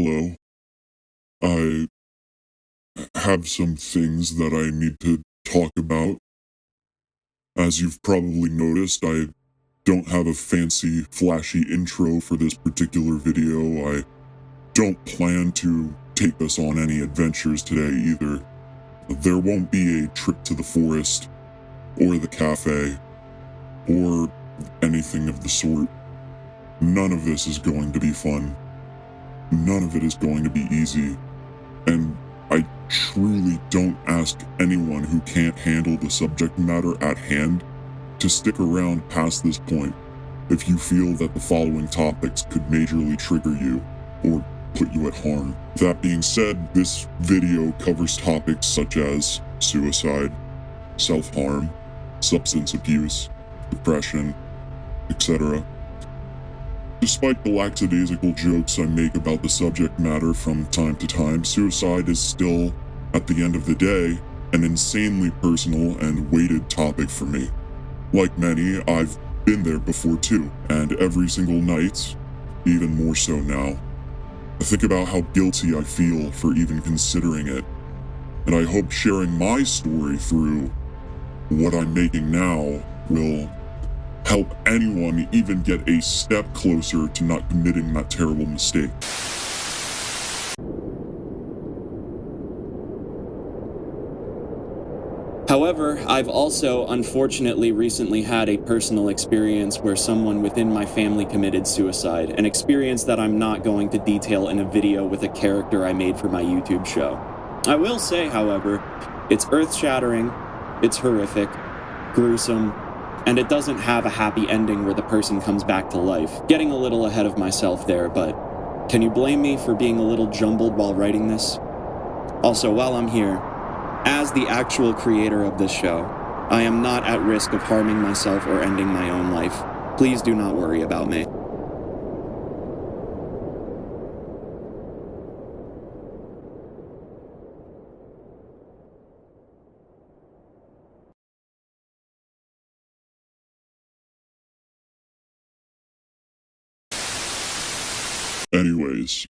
Hello. I have some things that I need to talk about. As you've probably noticed, I don't have a fancy, flashy intro for this particular video. I don't plan to take us on any adventures today either. There won't be a trip to the forest, or the cafe, or anything of the sort. None of this is going to be fun. None of it is going to be easy. And I truly don't ask anyone who can't handle the subject matter at hand to stick around past this point if you feel that the following topics could majorly trigger you or put you at harm. That being said, this video covers topics such as suicide, self-harm, substance abuse, depression, etc. Despite the lackadaisical jokes I make about the subject matter from time to time, suicide is still, at the end of the day, an insanely personal and weighted topic for me. Like many, I've been there before too, and every single night, even more so now, I think about how guilty I feel for even considering it, and I hope sharing my story through what I'm making now will help anyone even get a step closer to not committing that terrible mistake. However, I've also unfortunately recently had a personal experience where someone within my family committed suicide, an experience that I'm not going to detail in a video with a character I made for my YouTube show. I will say, however, it's earth-shattering, it's horrific, gruesome, and it doesn't have a happy ending where the person comes back to life. Getting a little ahead of myself there, but can you blame me for being a little jumbled while writing this? Also, while I'm here, as the actual creator of this show, I am not at risk of harming myself or ending my own life. Please do not worry about me. Anyways,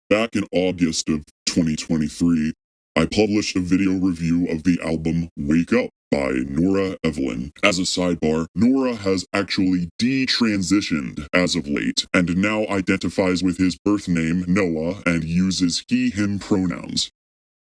back in August of 2023, I published a video review of the album Wake Up by Nora Evelyne. As a sidebar, Nora has actually detransitioned as of late, and now identifies with his birth name, Noah, and uses he/him pronouns.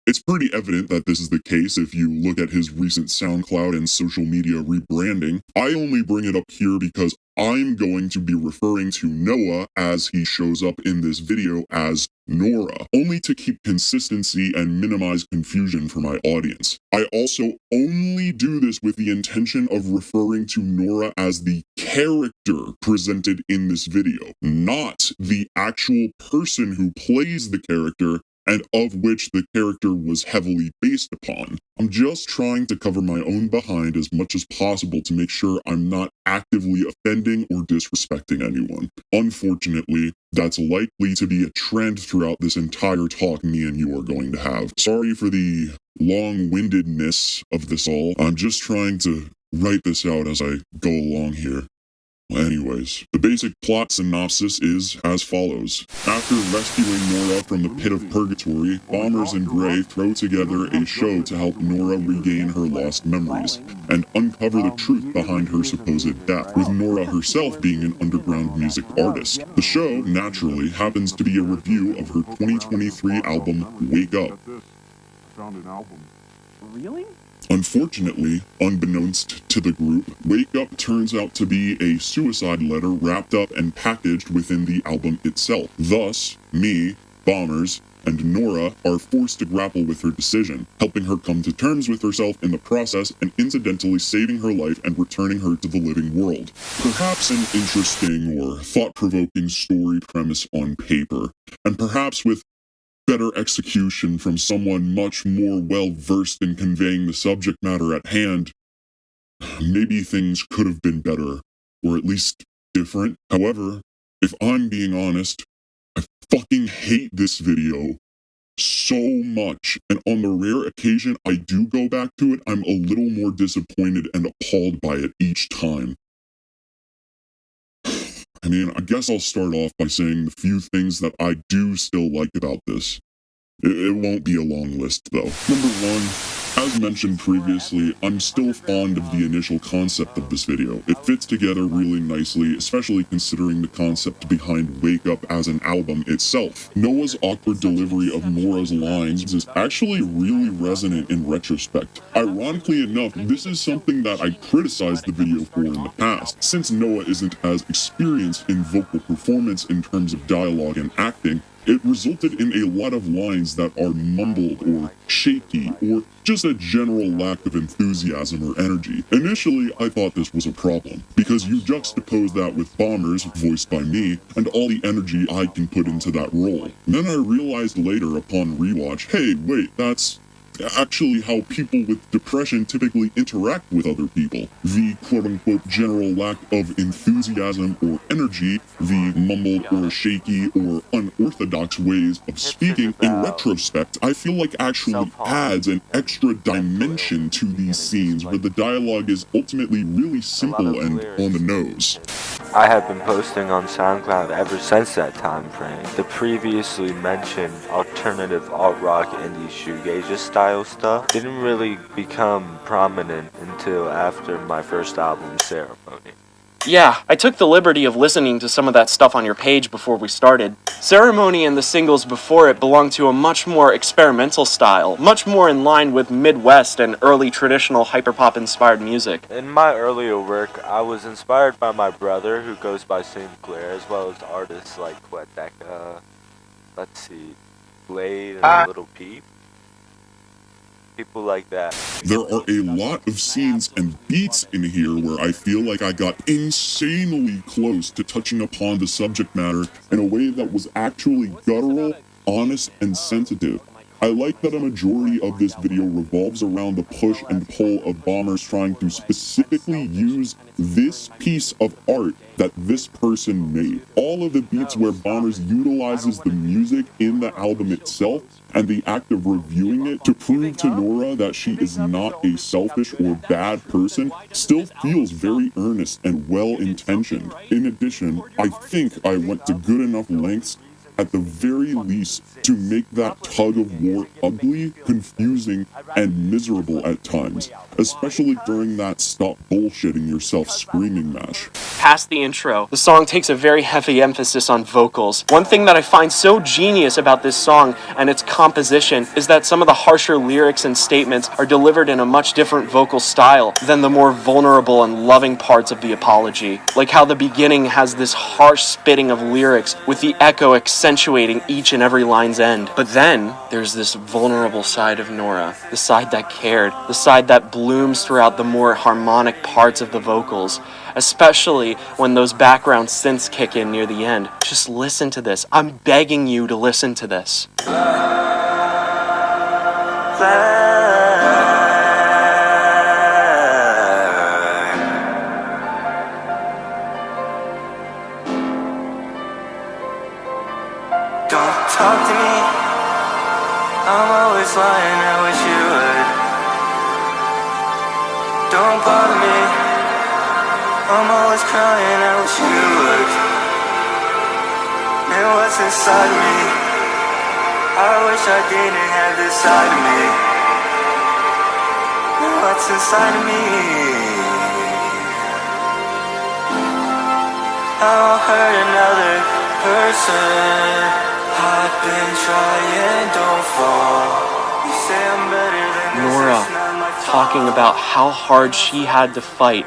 It's pretty evident that this is the case if you look at his recent SoundCloud and social media rebranding. I only bring it up here because I'm going to be referring to Noah as he shows up in this video as Nora, only to keep consistency and minimize confusion for my audience. I also only do this with the intention of referring to Nora as the character presented in this video, not the actual person who plays the character and of which the character was heavily based upon. I'm just trying to cover my own behind as much as possible to make sure I'm not actively offending or disrespecting anyone. Unfortunately, that's likely to be a trend throughout this entire talk me and you are going to have. Sorry for the long-windedness of this all. I'm just trying to write this out as I go along here. Anyways, the basic plot synopsis is as follows. After rescuing Nora from the pit of purgatory, Bombers and Grey throw together a show to help Nora regain her lost memories and uncover the truth behind her supposed death, with Nora herself being an underground music artist. The show, naturally, happens to be a review of her 2023 album, Wake Up. Really? Unfortunately, unbeknownst to the group, Wake Up turns out to be a suicide letter wrapped up and packaged within the album itself. Thus, me, Bombers, and Nora are forced to grapple with her decision, helping her come to terms with herself in the process and incidentally saving her life and returning her to the living world. Perhaps an interesting or thought-provoking story premise on paper, and perhaps with better execution from someone much more well-versed in conveying the subject matter at hand, maybe things could have been better, or at least different. However, if I'm being honest, I fucking hate this video so much, and on the rare occasion I do go back to it, I'm a little more disappointed and appalled by it each time. I mean, I guess I'll start off by saying the few things that I do still like about this. It won't be a long list, though. Number one, as mentioned previously, I'm still fond of the initial concept of this video. It fits together really nicely, especially considering the concept behind Wake Up as an album itself. Noah's awkward delivery of Nora's lines is actually really resonant in retrospect. Ironically enough, this is something that I criticized the video for in the past. Since Noah isn't as experienced in vocal performance in terms of dialogue and acting, it resulted in a lot of lines that are mumbled or shaky or just a general lack of enthusiasm or energy. Initially, I thought this was a problem, because you juxtapose that with Bombers, voiced by me, and all the energy I can put into that role. Then I realized later upon rewatch, hey, wait, that's actually how people with depression typically interact with other people. The quote-unquote general lack of enthusiasm or energy, the mumbled or shaky or unorthodox ways of speaking, in retrospect, I feel like actually adds an extra dimension to these scenes where the dialogue is ultimately really simple and on the nose. I have been posting on SoundCloud ever since that time frame. The previously mentioned alternative alt-rock indie shoegaze style stuff didn't really become prominent until after my first album, Ceremony. Yeah, I took the liberty of listening to some of that stuff on your page before we started. Ceremony and the singles before it belong to a much more experimental style, much more in line with Midwest and early traditional hyperpop inspired music. In my earlier work, I was inspired by my brother, who goes by Sinclair, as well as artists like Quedeca, Blade, and Little Peep. People like that. There are a lot of scenes and beats in here where I feel like I got insanely close to touching upon the subject matter in a way that was actually guttural, honest, and sensitive. I like that a majority of this video revolves around the push and pull of Bombers trying to specifically use this piece of art that this person made. All of the beats where Bombers utilizes the music in the album itself and the act of reviewing it to prove to Nora that she is not a selfish or bad person still feels very earnest and well-intentioned. In addition, I think I went to good enough lengths at the very least to make that tug of war ugly, confusing, and miserable at times, especially during that stop bullshitting yourself screaming match. Past the intro, the song takes a very heavy emphasis on vocals. One thing that I find so genius about this song and its composition is that some of the harsher lyrics and statements are delivered in a much different vocal style than the more vulnerable and loving parts of the apology. Like how the beginning has this harsh spitting of lyrics with the echo accentuating each and every line's end. But then there's this vulnerable side of Nora, the side that cared, the side that blooms throughout the more harmonic parts of the vocals, especially when those background synths kick in near the end. Just listen to this. I'm begging you to listen to this. Don't talk to me, I'm always lying, I wish you would. Don't bother me, I'm always crying, I wish you would. And what's inside of me, I wish I didn't have this side of me. And what's inside of me, I won't hurt another person. I've been trying, don't fall. You say I'm better than this, Nora it's not my fault. talking about how hard she had to fight,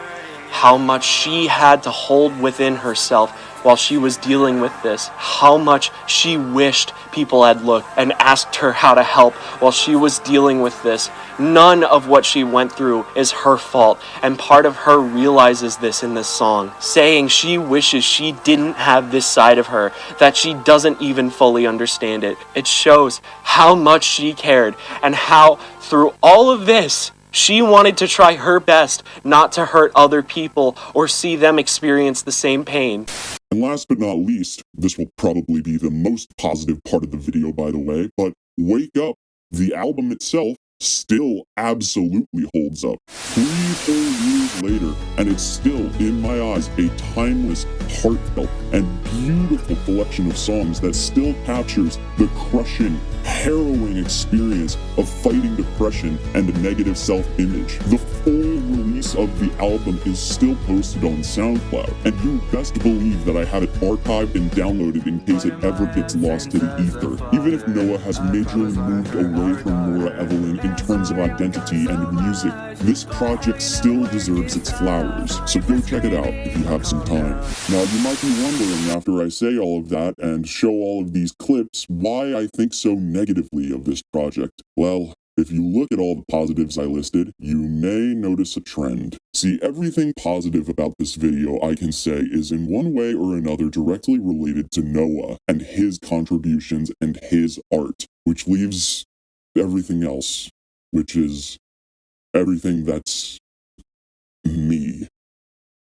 how much she had to hold within herself while she was dealing with this, how much she wished people had looked and asked her how to help while she was dealing with this. None of what she went through is her fault, and part of her realizes this in this song, saying she wishes she didn't have this side of her, that she doesn't even fully understand it. It shows how much she cared and how through all of this, she wanted to try her best not to hurt other people or see them experience the same pain. And last but not least, this will probably be the most positive part of the video, by the way, but Wake Up, the album itself, still absolutely holds up. 3 whole years later, and it's still, in my eyes, a timeless, heartfelt, and beautiful collection of songs that still captures the crushing, harrowing experience of fighting depression and a negative self-image. The full release of the album is still posted on SoundCloud, and you best believe that I have it archived and downloaded in case it ever gets lost to the ether. Even if Noah has majorly moved away from Nora Evelyne in terms of identity and music, this project still deserves its flowers, so go check it out if you have some time. Now, you might be wondering, after I say all of that and show all of these clips, why I think so negatively of this project. Well, if you look at all the positives I listed, you may notice a trend. See, everything positive about this video I can say is in one way or another directly related to Noah and his contributions and his art, which leaves everything else, which is everything that's me.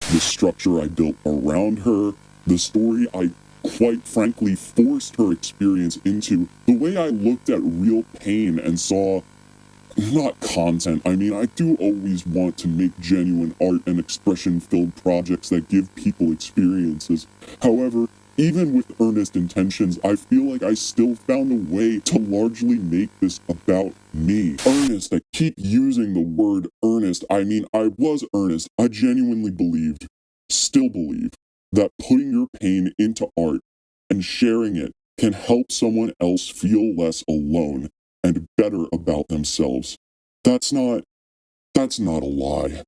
The structure I built around her, the story I quite frankly forced her experience into, the way I looked at real pain and saw not content. I mean, I do always want to make genuine art and expression-filled projects that give people experiences. However, even with earnest intentions, I feel like I still found a way to largely make this about me. Earnest, I keep using the word earnest. I mean, I was earnest. I genuinely believed, still believe, that putting your pain into art and sharing it can help someone else feel less alone and better about themselves. That's not a lie.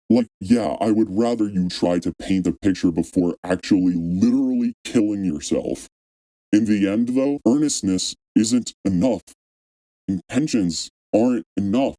Like, yeah, I would rather you try to paint a picture before actually literally killing yourself. In the end, though, earnestness isn't enough. Intentions aren't enough.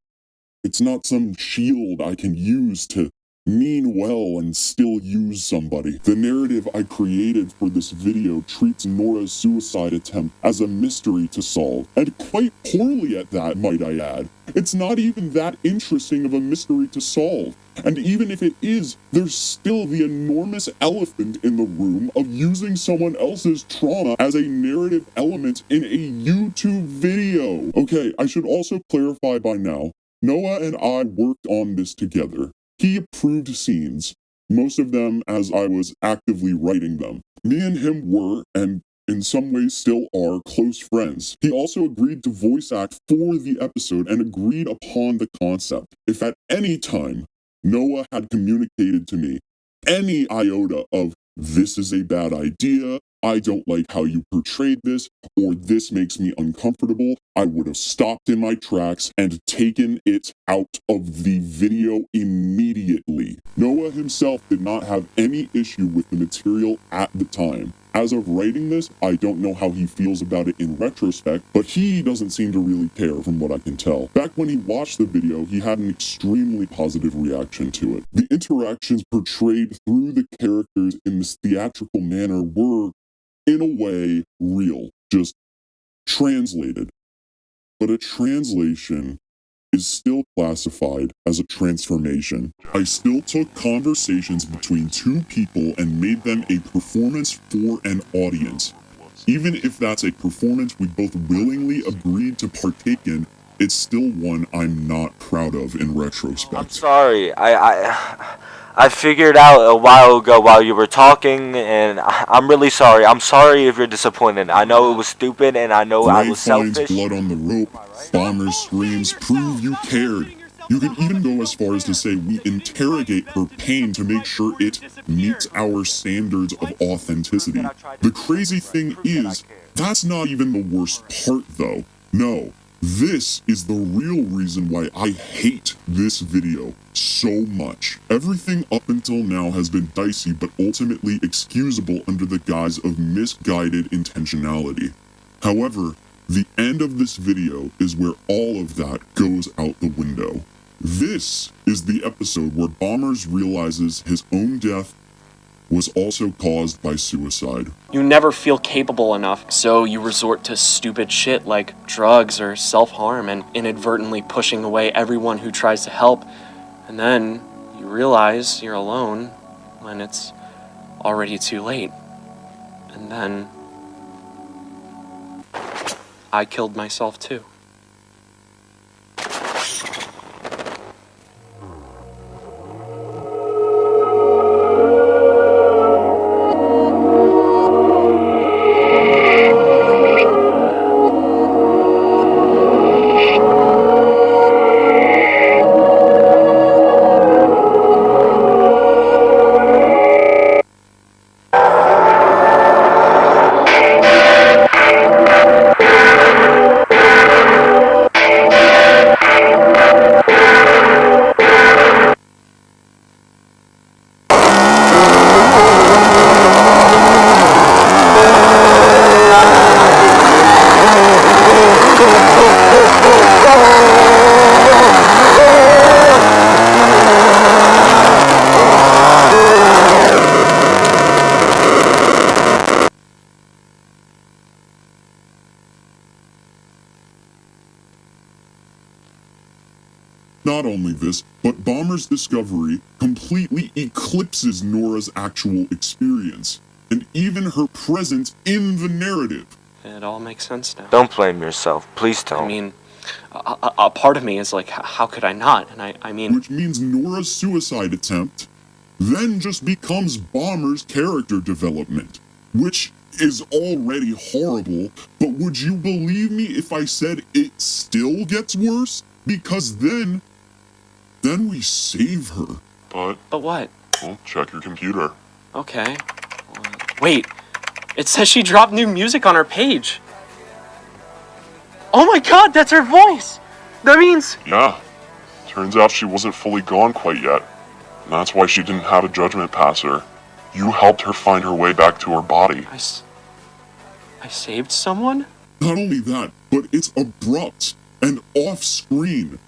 It's not some shield I can use to mean well and still use somebody. The narrative I created for this video treats Nora's suicide attempt as a mystery to solve, and quite poorly at that, might I add. It's not even that interesting of a mystery to solve. And even if it is, there's still the enormous elephant in the room of using someone else's trauma as a narrative element in a YouTube video. Okay, I should also clarify by now, Noah and I worked on this together. He approved scenes, most of them as I was actively writing them. Me and him were, and in some ways still are, close friends. He also agreed to voice act for the episode and agreed upon the concept. If at any time Noah had communicated to me any iota of, this is a bad idea, I don't like how you portrayed this, or this makes me uncomfortable, I would have stopped in my tracks and taken it out of the video immediately. Noah himself did not have any issue with the material at the time. As of writing this, I don't know how he feels about it in retrospect, but he doesn't seem to really care from what I can tell. Back when he watched the video, he had an extremely positive reaction to it. The interactions portrayed through the characters in this theatrical manner were, in a way, real, just translated. But a translation is still classified as a transformation. I still took conversations between two people and made them a performance for an audience. Even if that's a performance we both willingly agreed to partake in, it's still one I'm not proud of in retrospect. I'm sorry, I figured out a while ago while you were talking, and I'm really sorry. I'm sorry if you're disappointed. I know it was stupid, and I know I was selfish. Ray finds blood on the rope. Bomber screams, prove you cared. You could even go as far as to say we interrogate her pain to make sure it meets our standards of authenticity. The crazy thing is, that's not even the worst part though. No. This is the real reason why I hate this video so much. Everything up until now has been dicey but ultimately excusable under the guise of misguided intentionality. However, the end of this video is where all of that goes out the window. This is the episode where Bombers realizes his own death was also caused by suicide. You never feel capable enough, so you resort to stupid shit like drugs or self-harm and inadvertently pushing away everyone who tries to help. And then you realize you're alone when it's already too late. And then I killed myself too. Not only this, but Bomber's discovery completely eclipses Nora's actual experience, and even her presence in the narrative. It all makes sense now. Don't blame yourself. Please don't. I mean, a part of me is like, how could I not? And I mean... Which means Nora's suicide attempt then just becomes Bomber's character development, which is already horrible, but would you believe me if I said it still gets worse? Because then we save her. But what? Well, check your computer. Okay. Wait, it says she dropped new music on her page. Oh my god, that's her voice! That means... Yeah. Turns out she wasn't fully gone quite yet. And that's why she didn't have a judgment pass her. You helped her find her way back to her body. I saved someone? Not only that, but it's abrupt and off-screen.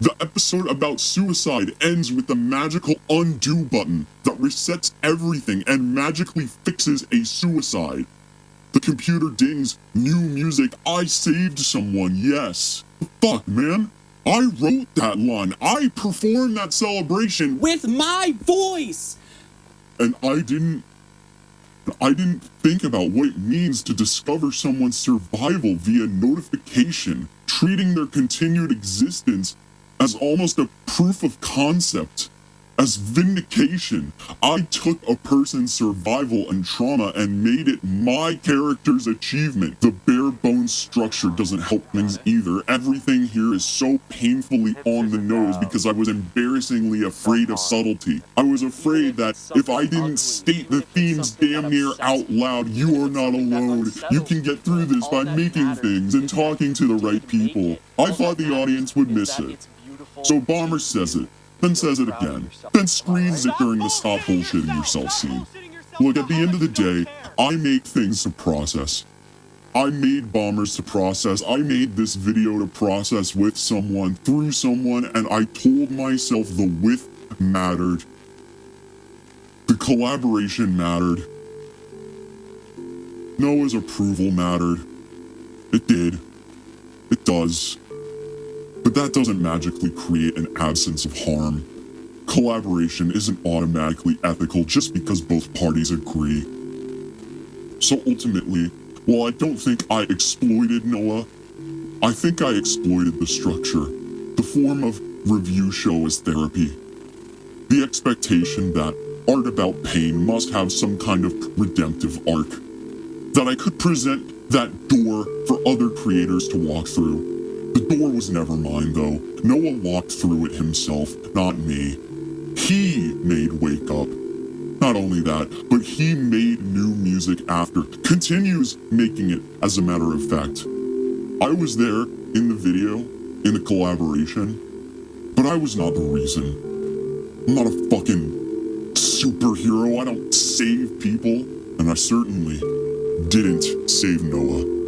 The episode about suicide ends with the magical undo button that resets everything and magically fixes a suicide. The computer dings, new music, I saved someone, yes. Fuck, man. I wrote that line. I performed that celebration With my voice! and I didn't think about what it means to discover someone's survival via notification, treating their continued existence as almost a proof of concept, as vindication. I took a person's survival and trauma and made it my character's achievement. The bare bones structure doesn't help things either. Everything here is so painfully on the nose because I was embarrassingly afraid of subtlety. I was afraid that if I didn't state the themes damn near out loud, you are not alone. You can get through this by making things and talking to the right people. I thought the audience would miss it. So Bomber says it, then says it again, then screams it during the stop bullshitting yourself scene. Look, at the end of the day, I make things to process. I made Bombers to process. I made this video to process with someone, through someone, and I told myself the width mattered. The collaboration mattered. Noah's approval mattered. It did. It does. But that doesn't magically create an absence of harm. Collaboration isn't automatically ethical just because both parties agree. So ultimately, while I don't think I exploited Noah, I think I exploited the structure, the form of review show as therapy. The expectation that art about pain must have some kind of redemptive arc. That I could present that door for other creators to walk through. The door was never mine, though. Noah walked through it himself, not me. He made Wake Up. Not only that, but he made new music after, continues making it, as a matter of fact. I was there in the video, in the collaboration, but I was not the reason. I'm not a fucking superhero. I don't save people, and I certainly didn't save Noah.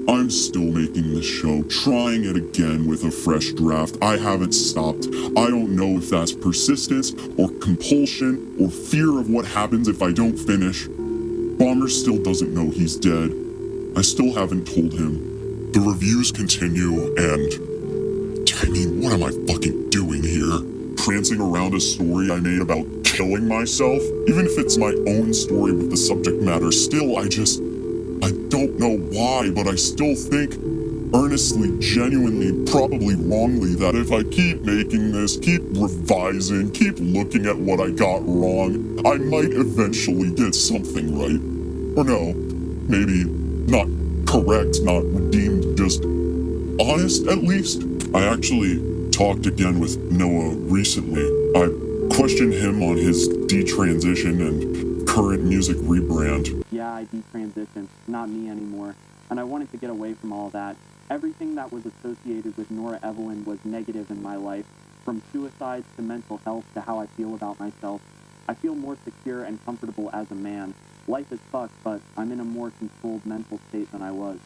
I'm still making this show, trying it again with a fresh draft. I haven't stopped. I don't know if that's persistence or compulsion or fear of what happens if I don't finish. Bomber still doesn't know he's dead. I still haven't told him. The reviews continue and... I mean, what am I fucking doing here? Prancing around a story I made about killing myself? Even if it's my own story with the subject matter, still I don't know why, but I still think, earnestly, genuinely, probably wrongly, that if I keep making this, keep revising, keep looking at what I got wrong, I might eventually get something right. Or no, maybe not correct, not redeemed, just honest at least. I actually talked again with Noah recently. I questioned him on his detransition and current music rebrand. Yeah, I detransitioned, not me anymore, and I wanted to get away from all that. Everything that was associated with Nora Evelyne was negative in my life, from suicides to mental health to how I feel about myself. I feel more secure and comfortable as a man. Life is fucked, but I'm in a more controlled mental state than I was.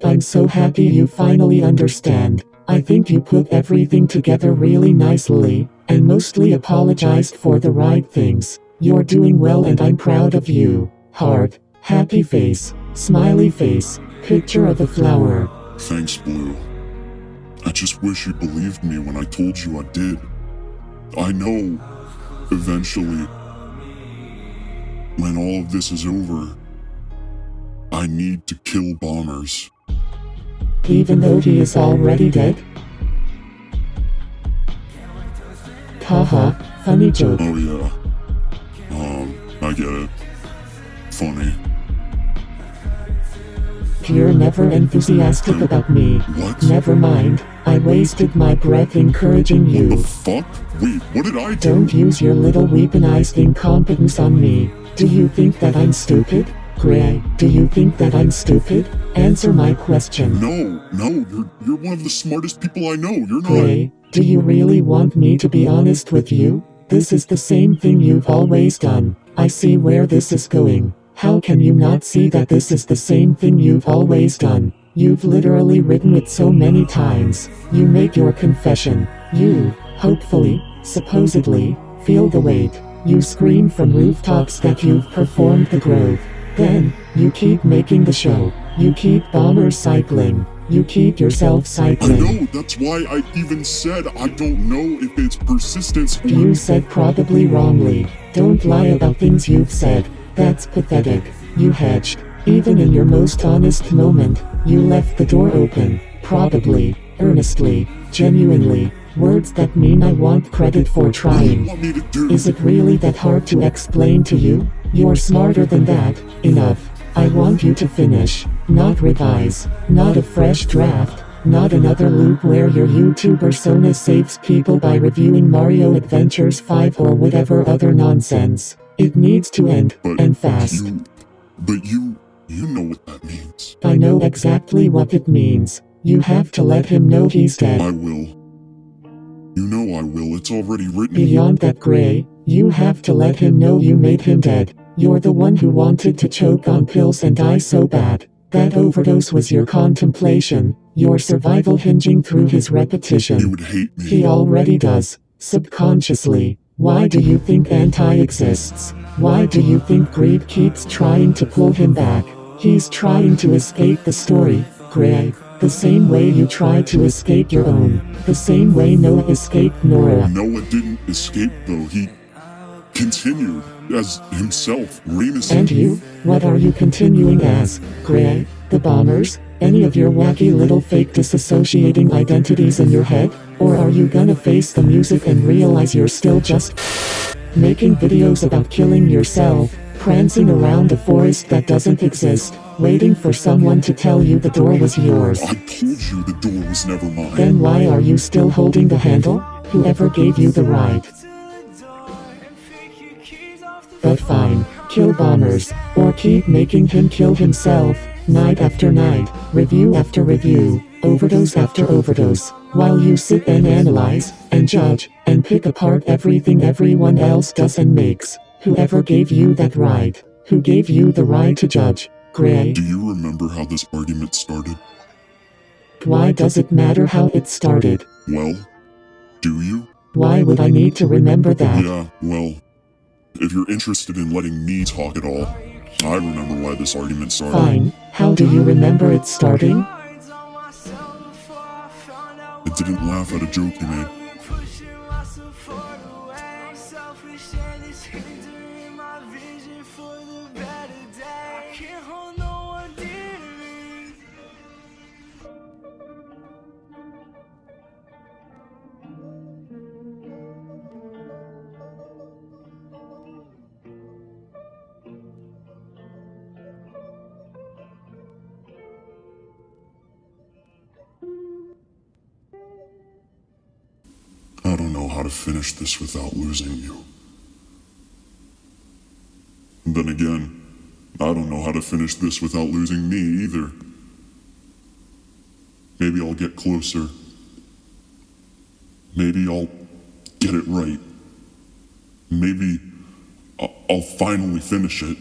I'm so happy you finally understand. I think you put everything together really nicely, and mostly apologized for the right things. You're doing well and I'm proud of you. Heart, happy face, smiley face, picture of a flower. Thanks, Blue. I just wish you believed me when I told you I did. I know, eventually, when all of this is over, I need to kill bombers. Even though he is already dead? Haha, funny joke. Oh yeah. I get it. Funny. You're never enthusiastic about me. What? Never mind, I wasted my breath encouraging The you. fuck? Wait, what did I do? Don't use your little weaponized incompetence on me. Do you think that I'm stupid? Gray, do you think that I'm stupid? Answer my question. No, you're one of the smartest people I know. You're not. Gray, do you really want me to be honest with you? This is the same thing you've always done. I see where this is going. How can you not see that this is the same thing you've always done? You've literally written it so many times. You make your confession. You, hopefully, supposedly, feel the weight. You scream from rooftops that you've performed the grove. Then, you keep making the show. You keep bombers cycling. You keep yourself I cycling. know, that's why I even said I don't know if it's persistence or... You said probably wrongly. Don't lie about things you've said. That's pathetic. You hedged. Even in your most honest moment, you left the door open. Probably, earnestly, genuinely. Words that mean I want credit for What do you trying. want me to do? Is it really that hard to explain to you? You're smarter than that. Enough. I want you to finish. Not revise. Not a fresh draft. Not another loop where your YouTube persona saves people by reviewing Mario Adventures 5 or whatever other nonsense. It needs to end, and fast. You know what that means. I know exactly what it means. You have to let him know he's dead. I will. You know I will, it's already written. Beyond that, Gray, you have to let him know you made him dead. You're the one who wanted to choke on pills and die so bad. That overdose was your contemplation, your survival hinging through his repetition. You would hate me. He already does, subconsciously. Why do you think anti exists? Why do you think greed keeps trying to pull him back? He's trying to escape the story, Gray. The same way you tried to escape your own. The same way Noah escaped Nora. Noah didn't escape though, he continued as himself, Reymeson. And you? What are you continuing as, Gray? The bombers? Any of your wacky little fake disassociating identities in your head? Or are you gonna face the music and realize you're still just making videos about killing yourself, prancing around a forest that doesn't exist, waiting for someone to tell you the door was yours? I told you the door was never mine. Then why are you still holding the handle? Whoever gave you the right? But fine, kill bombers, or keep making him kill himself, night after night, review after review, overdose after overdose, while you sit and analyze, and judge, and pick apart everything everyone else does and makes. Whoever gave you that right? Who gave you the right to judge, Gray? Do you remember how this argument started? Why does it matter how it started? Well, do you? Why would I need to remember that? Yeah, well, if you're interested in letting me talk at all, I remember why this argument started. Fine, how do you remember it starting? It didn't laugh at a joke you made. I don't know how to finish this without losing you. And then again, I don't know how to finish this without losing me either. Maybe I'll get closer. Maybe I'll get it right. Maybe I'll finally finish it.